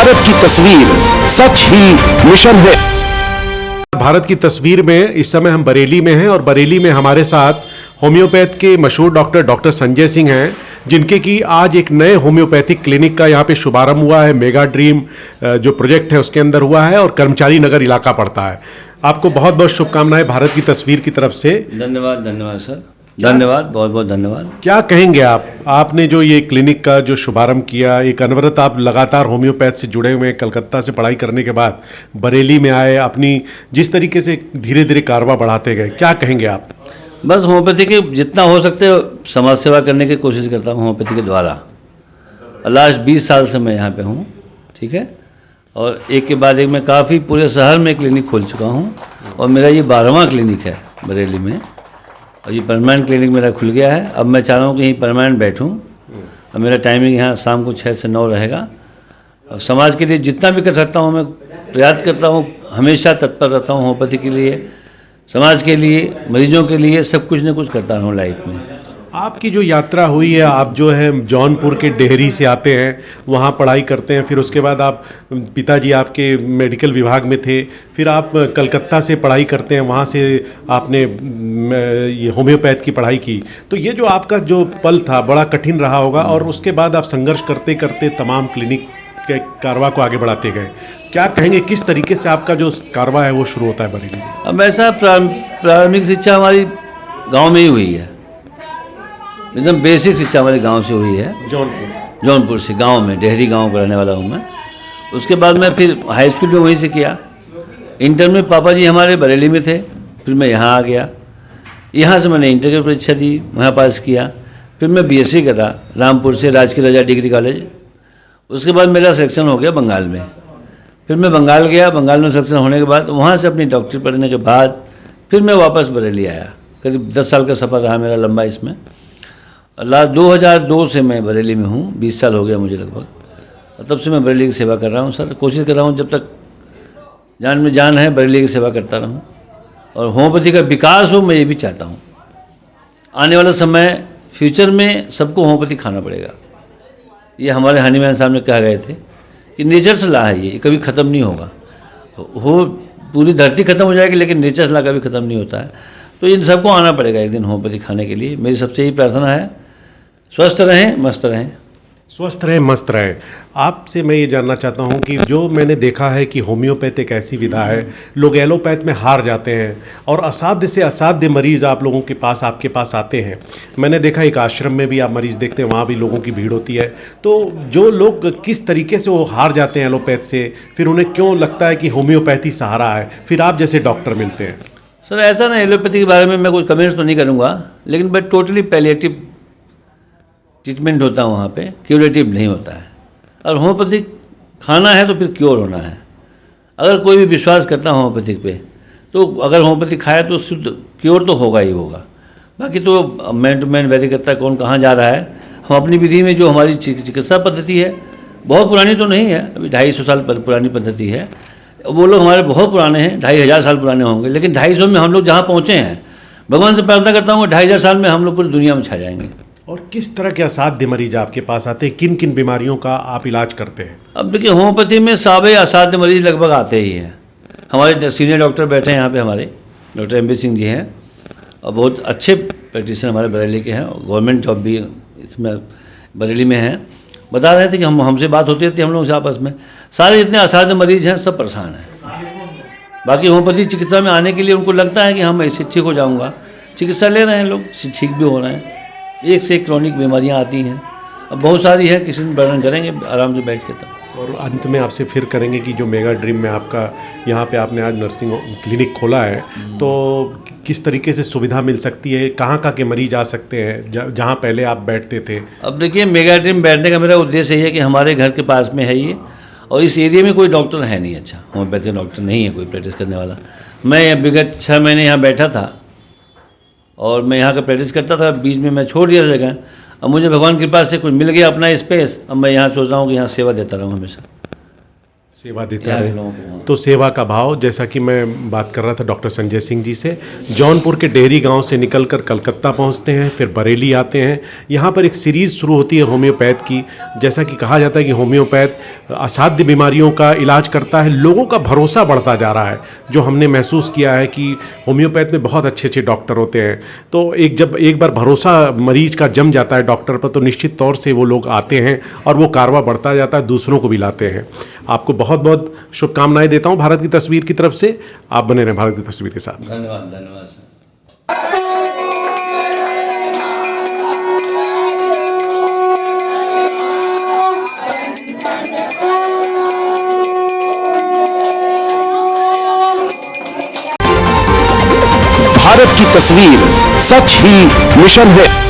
भारत की तस्वीर सच ही मिशन है। भारत की तस्वीर में इस समय हम बरेली में हैं और बरेली में हमारे साथ होम्योपैथ के मशहूर डॉक्टर संजय सिंह हैं, जिनके की आज एक नए होम्योपैथिक क्लिनिक का यहाँ पे शुभारंभ हुआ है। मेगा ड्रीम जो प्रोजेक्ट है उसके अंदर हुआ है और कर्मचारी नगर इलाका पड़ता है। आपको बहुत बहुत शुभकामनाएं भारत की तस्वीर की तरफ से। धन्यवाद सर, धन्यवाद, बहुत बहुत धन्यवाद। क्या कहेंगे आपने जो ये क्लिनिक का जो शुभारंभ किया, एक अनवरत आप लगातार होम्योपैथ से जुड़े हुए हैं, कलकत्ता से पढ़ाई करने के बाद बरेली में आए, अपनी जिस तरीके से धीरे धीरे कारवा बढ़ाते गए, क्या कहेंगे आप? बस होम्योपैथी के जितना हो सकते समाज सेवा करने की कोशिश करता हूँ होम्योपैथी के द्वारा। लास्ट 20 साल से मैं यहाँ पे हूँ, ठीक है। और एक के बाद एक मैं काफ़ी पूरे शहर में क्लिनिक खोल चुका हूँ और मेरा ये 12वां क्लिनिक है बरेली में और ये परमानेंट क्लिनिक मेरा खुल गया है। अब मैं चाह रहा हूँ कि यहीं परमानेंट बैठूँ और मेरा टाइमिंग यहाँ शाम को 6 से 9 रहेगा। और समाज के लिए जितना भी कर सकता हूँ मैं प्रयास करता हूँ, हमेशा तत्पर रहता हूँ होम्योपैथी के लिए, समाज के लिए, मरीजों के लिए, सब कुछ न कुछ करता रहूँ लाइफ में। आपकी जो यात्रा हुई है, आप जो है जौनपुर के डेहरी से आते हैं, वहाँ पढ़ाई करते हैं, फिर उसके बाद आप पिताजी आपके मेडिकल विभाग में थे, फिर आप कलकत्ता से पढ़ाई करते हैं, वहाँ से आपने ये होम्योपैथ की पढ़ाई की। तो ये जो आपका जो पल था बड़ा कठिन रहा होगा और उसके बाद आप संघर्ष करते करते तमाम क्लिनिक के कारवा को आगे बढ़ाते गए। क्या कहेंगे, किस तरीके से आपका जो कारवा है वो शुरू होता है बरेली में? अब ऐसा प्रारंभिक शिक्षा हमारी गाँव में ही हुई है, एकदम बेसिक शिक्षा हमारे गांव से हुई है। जौनपुर से, गांव में, डेहरी गांव का रहने वाला हूं मैं। उसके बाद मैं फिर हाई स्कूल भी वहीं से किया। इंटर में पापा जी हमारे बरेली में थे, फिर मैं यहाँ आ गया। यहाँ से मैंने इंटर की परीक्षा दी, वहाँ पास किया। फिर मैं बीएससी करा रामपुर से, राजकीय राजा डिग्री कॉलेज। उसके बाद मेरा सिलेक्शन हो गया बंगाल में। फिर मैं बंगाल गया, बंगाल में सिलेक्शन होने के बाद वहाँ से अपनी डॉक्टरी पढ़ने के बाद फिर मैं वापस बरेली आया। करीब 10 साल का सफ़र रहा मेरा लंबा इसमें। लास्ट 2002 से मैं बरेली में हूँ, 20 साल हो गया मुझे लगभग। तब से मैं बरेली की सेवा कर रहा हूँ सर। कोशिश कर रहा हूँ जब तक जान में जान है बरेली की सेवा करता रहूँ और होम्योपैथी का विकास हो, मैं ये भी चाहता हूँ। आने वाला समय फ्यूचर में सबको होम्योपैथी खाना पड़ेगा। ये हमारे हनीमैन साहब ने कह गए थे कि नेचर से ला है, ये कभी ख़त्म नहीं होगा। हो पूरी धरती ख़त्म हो जाएगी लेकिन नेचर से ला कभी ख़त्म नहीं होता है। तो इन सबको आना पड़ेगा एक दिन होम्योपैथी खाने के लिए। मेरी सबसे यही प्रार्थना है, स्वस्थ रहें, मस्त रहें। स्वस्थ रहें, मस्त रहें। आपसे मैं ये जानना चाहता हूँ कि जो मैंने देखा है कि होम्योपैथ एक ऐसी विधा है, लोग एलोपैथ में हार जाते हैं और असाध्य से असाध्य मरीज़ आप लोगों के पास, आपके पास आते हैं। मैंने देखा एक आश्रम में भी आप मरीज़ देखते हैं, वहाँ भी लोगों की भीड़ होती है। तो जो लोग किस तरीके से वो हार जाते हैं एलोपैथ से, फिर उन्हें क्यों लगता है कि होम्योपैथी सहारा है, फिर आप जैसे डॉक्टर मिलते हैं? सर ऐसा ना, एलोपैथी के बारे में मैं कुछ कमेंट्स तो नहीं करूँगा, लेकिन बट टोटली पैलिएटिव ट्रीटमेंट होता है वहाँ पे, क्यूरेटिव नहीं होता है। और होम्योपैथी खाना है तो फिर क्योर होना है। अगर कोई भी विश्वास करता है होम्योपैथिक पे, तो अगर होम्योपैथी खाए तो शुद्ध क्योर तो होगा ही होगा। बाकी तो मैन टू मैन वेरी करता है कौन कहाँ जा रहा है। हम अपनी विधि में जो हमारी चिकित्सा पद्धति है, बहुत पुरानी तो नहीं है, अभी 250 साल पुरानी पद्धति है। वो लोग हमारे बहुत पुराने हैं, 2500 साल पुराने होंगे, लेकिन 250 में हम लोग जहाँ पहुँचे हैं, भगवान से प्रार्थना करता हूँ 2500 साल में हम लोग पूरी दुनिया में छा जाएंगे। और किस तरह के असाध्य मरीज आपके पास आते हैं, किन किन बीमारियों का आप इलाज करते हैं? अब देखिए होम्योपैथी में सारे असाध्य मरीज लगभग आते ही हैं। हमारे सीनियर डॉक्टर बैठे हैं यहाँ पे, हमारे doctor M B Singh ji हैं और बहुत अच्छे प्रैक्टिशनर हमारे बरेली के हैं, गवर्नमेंट जॉब भी इसमें बरेली में हैं। बता रहे थे कि हमसे बात होती रहती है हम लोगों से आपस में। सारे जितने असाध्य मरीज हैं सब परेशान हैं। बाकी होम्योपैथी चिकित्सा में आने के लिए उनको लगता है कि हम ऐसे ठीक हो जाऊँगा, चिकित्सा ले रहे हैं लोग, ठीक भी हो रहे हैं। एक से एक क्रॉनिक बीमारियां आती हैं, अब बहुत सारी है, किसी दिन वर्णन करेंगे आराम से बैठ के तब। और अंत में आपसे फिर करेंगे कि जो मेगा ड्रीम में आपका यहाँ पे आपने आज नर्सिंग क्लिनिक खोला है, तो किस तरीके से सुविधा मिल सकती है, कहाँ के मरीज आ सकते हैं जहाँ पहले आप बैठते थे? अब देखिए मेगा ड्रीम बैठने का मेरा उद्देश्य ये है कि हमारे घर के पास में है ये, और इस एरिया में कोई डॉक्टर है नहीं, अच्छा होम्योपैथी डॉक्टर नहीं है कोई प्रैक्टिस करने वाला। मैं विगत 6 महीने यहाँ बैठा था और मैं यहाँ का प्रैक्टिस करता था, बीच में मैं छोड़ दिया जगह। अब मुझे भगवान की कृपा से कुछ मिल गया अपना स्पेस, अब मैं यहाँ सोच रहा हूँ कि यहाँ सेवा देता रहूँ हमेशा। सेवा देता यहाँ के है। लोगों को, हाँ। तो सेवा का भाव, जैसा कि मैं बात कर रहा था डॉक्टर संजय सिंह जी से, जौनपुर के डेहरी गांव से निकलकर कलकत्ता पहुंचते हैं, फिर बरेली आते हैं। यहाँ पर एक सीरीज़ शुरू होती है होम्योपैथ की। जैसा कि कहा जाता है कि होम्योपैथ असाध्य बीमारियों का इलाज करता है। लोगों का भरोसा बढ़ता जा रहा है, जो हमने महसूस किया है कि होम्योपैथ में बहुत अच्छे अच्छे डॉक्टर होते हैं। तो जब एक बार भरोसा मरीज का जम जाता है डॉक्टर पर, तो निश्चित तौर से वो लोग आते हैं और वो कारवा बढ़ता जाता है, दूसरों को भी लाते हैं। आपको बहुत बहुत शुभकामनाएं देता हूं भारत की तस्वीर की तरफ से। आप बने रहें भारत की तस्वीर के साथ। धन्यवाद, धन्यवाद सर। भारत की तस्वीर सच ही मिशन है।